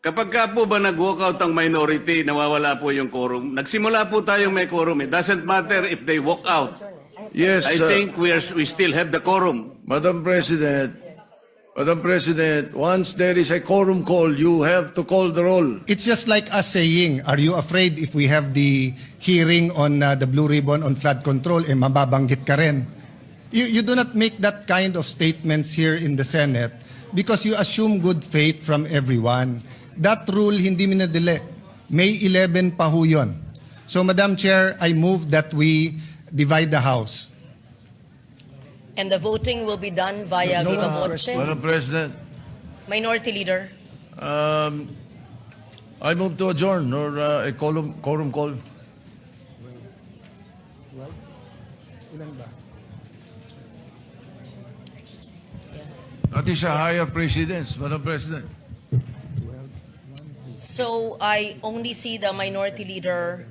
Kapag ka po ba nag-walkout ang minority, nawawala po yung quorum. Nagsimula po tayong may quorum. It doesn't matter if they walk out. Yes, I think we still have the quorum. Madam President, once there is a quorum call, you have to call the roll. It's just like us saying, are you afraid if we have the hearing on the Blue Ribbon on flood control, mababanggit ka rin? You do not make that kind of statements here in the Senate because you assume good faith from everyone. That rule hindi minadali. May 11 pa ho yun. So, Madam Chair, I move that we divide the House. And the voting will be done via viva voce. Madam President, Minority Leader. I move to adjourn or a quorum call. That is a higher precedence, Madam President. So I only see the Minority Leader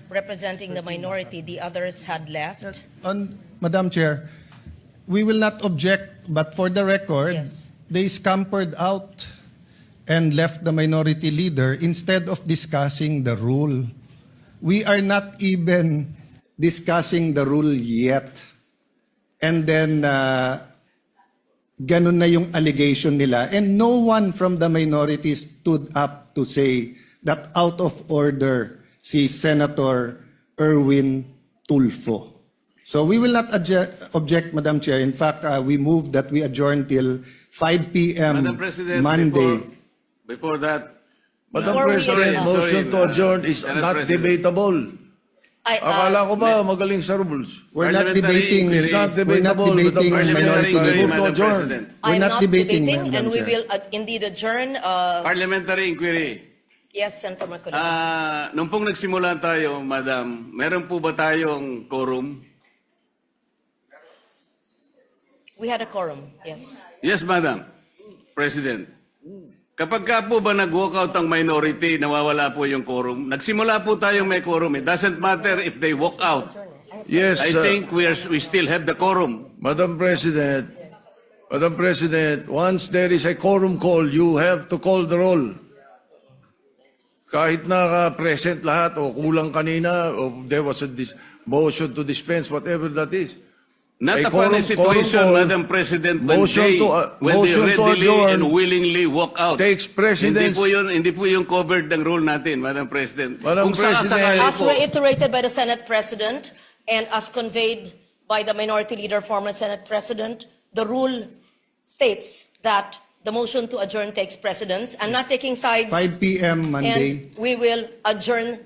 representing the minority. The others had left. Madam Chair, we will not object, but for the record, Yes. they scampered out and left the minority leader instead of discussing the rule. We are not even discussing the rule yet. And then, ganun na yung allegation nila. And no one from the minority stood up to say that out of order si Senator Erwin Tulfo. So we will not object, Madam Chair. In fact, we move that we adjourn till 5 p.m. Madam President, Monday. before that, Madam Before we President, adjourn. motion to adjourn is Senate not President. debatable. Akala ko ba magaling sa rules? We're not Parliamentary debating. inquiry. It's not We're not debatable. debating Madam minority Parliamentary inquiry, vote. Madam Madam adjourn. President. I'm not debating, Madam and we Chair. will indeed adjourn. Parliamentary inquiry. Yes, Senator Marcoleta. Nung pong nagsimula tayo, Madam, meron po ba tayong quorum? We had a quorum, yes. Yes, Madam President. Kapag ka po ba nag-walkout ang minority, nawawala po yung quorum. Nagsimula po tayong may quorum. It doesn't matter if they walk out. Yes, I think we still have the quorum. Madam President, once there is a quorum call, you have to call the roll. Kahit present lahat o kulang kanina o there was a motion to dispense, whatever that is. Not A upon a quorum situation, call, Madam President, when motion they to readily adjourn and willingly walk out. takes precedence. Hindi po yung covered ng rule natin, Madam President. Madam Kung President, sakasakali As po, reiterated by the Senate President and as conveyed by the Minority Leader, former Senate President, the rule states that the motion to adjourn takes precedence. I'm not taking sides. 5 p.m. Monday. And we will adjourn.